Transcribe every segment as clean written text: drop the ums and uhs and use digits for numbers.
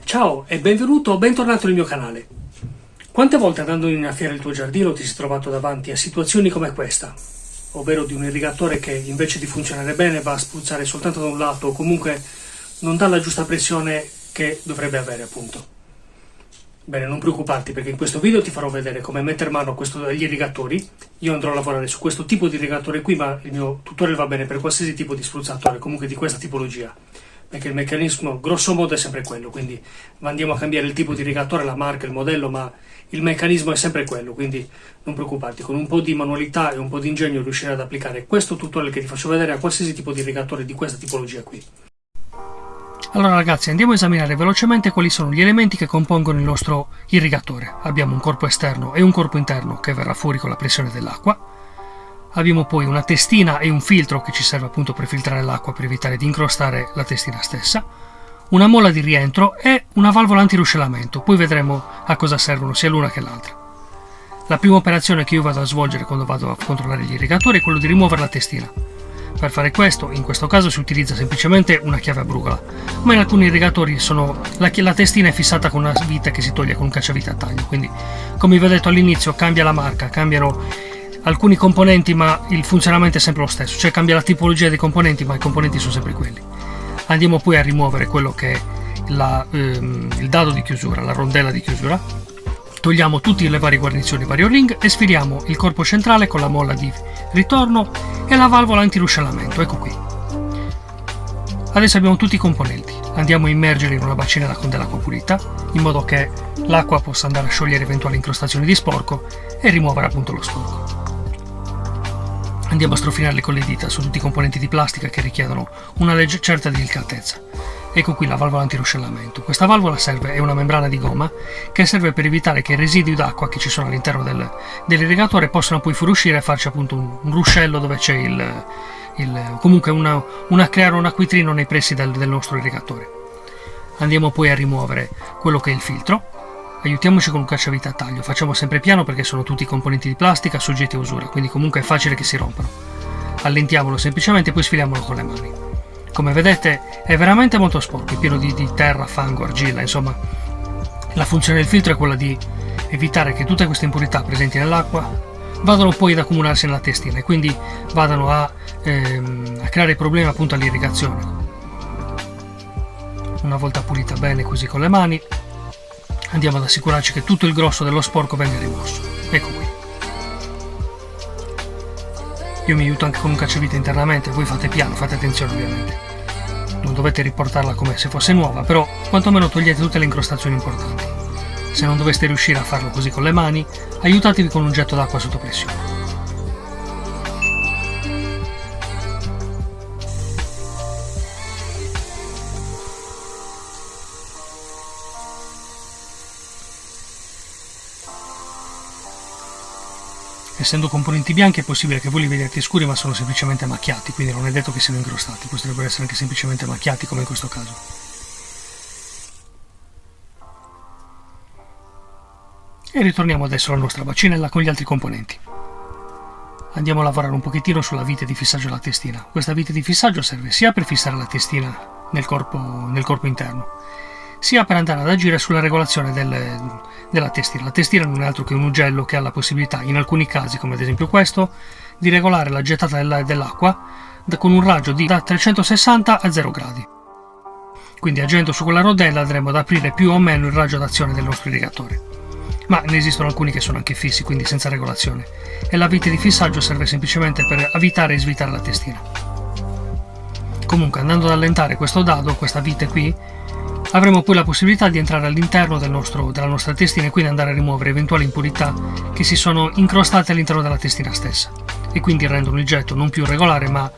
Ciao e benvenuto o bentornato nel mio canale. Quante volte andando in una fiera del tuo giardino ti sei trovato davanti a situazioni come questa? Ovvero di un irrigatore che invece di funzionare bene va a spruzzare soltanto da un lato o comunque non dà la giusta pressione che dovrebbe avere, appunto. Bene, non preoccuparti perché in questo video ti farò vedere come mettere mano agli irrigatori. Io andrò a lavorare su questo tipo di irrigatore qui, ma il mio tutorial va bene per qualsiasi tipo di spruzzatore, comunque di questa tipologia. Perché il meccanismo grosso modo è sempre quello, quindi andiamo a cambiare il tipo di irrigatore, la marca, il modello, ma il meccanismo è sempre quello, quindi non preoccuparti, con un po' di manualità e un po' di ingegno riuscirai ad applicare questo tutorial che ti faccio vedere a qualsiasi tipo di irrigatore di questa tipologia qui. Allora ragazzi, andiamo a esaminare velocemente quali sono gli elementi che compongono il nostro irrigatore. Abbiamo un corpo esterno e un corpo interno che verrà fuori con la pressione dell'acqua. Abbiamo poi una testina e un filtro che ci serve appunto per filtrare l'acqua per evitare di incrostare la testina stessa, una molla di rientro e una valvola antiruscellamento. Poi vedremo a cosa servono sia l'una che l'altra. La prima operazione che io vado a svolgere quando vado a controllare gli irrigatori è quello di rimuovere la testina. Per fare questo, in questo caso si utilizza semplicemente una chiave a brugola, ma in alcuni irrigatori la testina è fissata con una vite che si toglie con un cacciavite a taglio, quindi come vi ho detto all'inizio cambia la marca, cambiano alcuni componenti ma il funzionamento è sempre lo stesso, cioè cambia la tipologia dei componenti ma i componenti sono sempre quelli. Andiamo poi a rimuovere quello che è il dado di chiusura, la rondella di chiusura. Togliamo tutte le varie guarnizioni, vari o-ring e sfiliamo il corpo centrale con la molla di ritorno e la valvola antiruscellamento, ecco qui. Adesso abbiamo tutti i componenti, andiamo a immergerli in una bacinella con dell'acqua pulita, in modo che l'acqua possa andare a sciogliere eventuali incrostazioni di sporco e rimuovere appunto lo sporco. Andiamo a strofinarli con le dita su tutti i componenti di plastica che richiedono una certa delicatezza. Ecco qui la valvola antiruscellamento. Questa valvola è una membrana di gomma che serve per evitare che i residui d'acqua che ci sono all'interno dell'irrigatore possano poi fuoriuscire e farci appunto un ruscello dove c'è comunque creare un acquitrino nei pressi del nostro irrigatore. Andiamo poi a rimuovere quello che è il filtro. Aiutiamoci con un cacciavite a taglio, facciamo sempre piano perché sono tutti componenti di plastica soggetti a usura, quindi comunque è facile che si rompano. Allentiamolo semplicemente e poi sfiliamolo con le mani. Come vedete è veramente molto sporco, è pieno di terra, fango, argilla, insomma la funzione del filtro è quella di evitare che tutte queste impurità presenti nell'acqua vadano poi ad accumularsi nella testina e quindi vadano a creare problemi appunto all'irrigazione. Una volta pulita bene così con le mani andiamo ad assicurarci che tutto il grosso dello sporco venga rimosso, ecco qui. Io mi aiuto anche con un cacciavite internamente, voi fate piano, fate attenzione ovviamente. Non dovete riportarla come se fosse nuova, però quantomeno togliete tutte le incrostazioni importanti. Se non doveste riuscire a farlo così con le mani, aiutatevi con un getto d'acqua sotto pressione. Essendo componenti bianchi è possibile che voi li vediate scuri ma sono semplicemente macchiati, quindi non è detto che siano incrostati, potrebbero essere anche semplicemente macchiati come in questo caso. E ritorniamo adesso alla nostra bacinella con gli altri componenti. Andiamo a lavorare un pochettino sulla vite di fissaggio della testina. Questa vite di fissaggio serve sia per fissare la testina nel corpo interno, sia per andare ad agire sulla regolazione della testina. La testina non è altro che un ugello che ha la possibilità, in alcuni casi, come ad esempio questo, di regolare la gettata dell'acqua con un raggio da 360 a 0 gradi. Quindi agendo su quella rondella andremo ad aprire più o meno il raggio d'azione del nostro irrigatore. Ma ne esistono alcuni che sono anche fissi, quindi senza regolazione. E la vite di fissaggio serve semplicemente per avvitare e svitare la testina. Comunque, andando ad allentare questo dado, questa vite qui, avremo poi la possibilità di entrare all'interno della nostra testina e quindi andare a rimuovere eventuali impurità che si sono incrostate all'interno della testina stessa e quindi rendono il getto non più regolare ma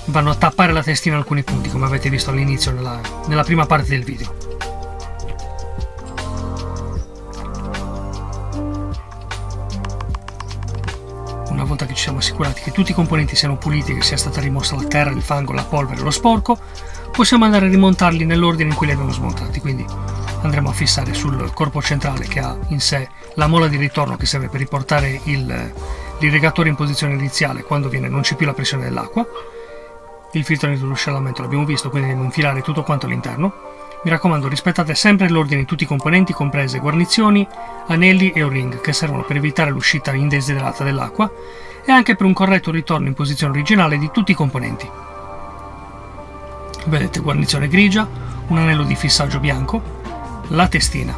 vanno a tappare la testina in alcuni punti, come avete visto all'inizio nella prima parte del video. Una volta che ci siamo assicurati che tutti i componenti siano puliti, che sia stata rimossa la terra, il fango, la polvere, lo sporco, possiamo andare a rimontarli nell'ordine in cui li abbiamo smontati, quindi andremo a fissare sul corpo centrale che ha in sé la molla di ritorno che serve per riportare l'irrigatore in posizione iniziale quando non c'è più la pressione dell'acqua. Il filtro di ruscellamento l'abbiamo visto, quindi andiamo a infilare tutto quanto all'interno. Mi raccomando, rispettate sempre l'ordine di tutti i componenti, comprese guarnizioni, anelli e o-ring, che servono per evitare l'uscita indesiderata dell'acqua e anche per un corretto ritorno in posizione originale di tutti i componenti. Vedete, guarnizione grigia, un anello di fissaggio bianco, la testina.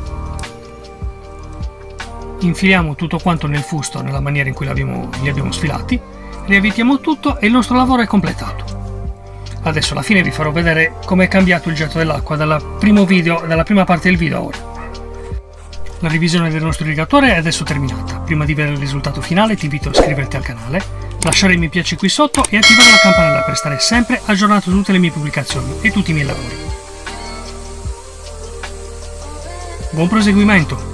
Infiliamo tutto quanto nel fusto nella maniera in cui li abbiamo sfilati, riavvitiamo tutto e il nostro lavoro è completato. Adesso alla fine vi farò vedere come è cambiato il getto dell'acqua dalla prima parte del video a ora. La revisione del nostro irrigatore è adesso terminata. Prima di vedere il risultato finale ti invito a iscriverti al canale, lasciare il mi piace qui sotto e attivare la campanella per stare sempre aggiornato su tutte le mie pubblicazioni e tutti i miei lavori. Buon proseguimento!